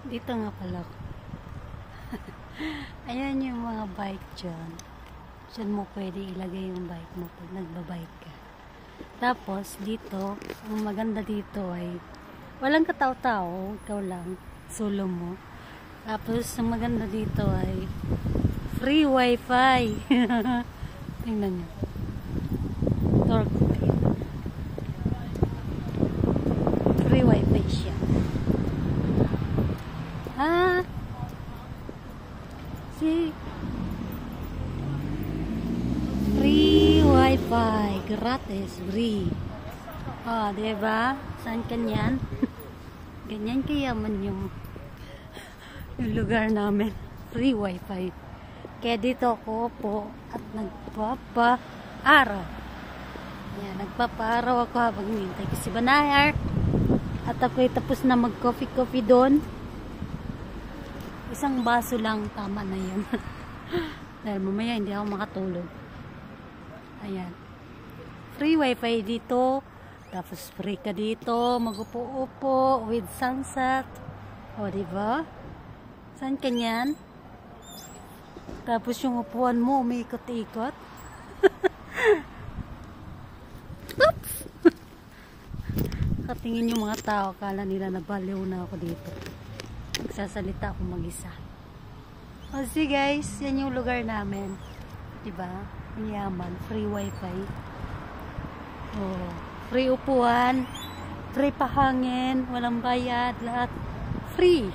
Dito nga pala. Ayan yung mga bike dyan. Diyan mo pwede ilagay yung bike mo pag nagbabike ka. Tapos, dito, ang maganda dito ay walang katao-tao, ikaw lang, solo mo. Tapos, ang maganda dito ay free wifi. Tingnan nyo. Torque. Free wifi siya. Free wifi, gratis, free. Oh, diba? Saan kanyan? Ganyan kayaman yung lugar namin. Free wifi. Kaya dito ako po at nagpapa-araw. Ayan, nagpapa-araw ako habang nintay ko si Banayar. At ako'y tapos na mag-coffee doon. Isang baso lang, tama na yun. Dahil mamaya hindi ako makatulog. Ayan. Free wifi dito. Tapos free ka dito. Mag-upo-upo with sunset. O, diba? Saan kanyan? Tapos yung upuan mo, umiikot-ikot. Oops! Katingin yung mga tao, akala nila nabaliw na ako dito. Magsasalita ako mag-isa. O, see guys, yan yung lugar namin. Diba? Ang yaman, free wifi. Oh, free upuan, free pahangin, walang bayad, lahat free.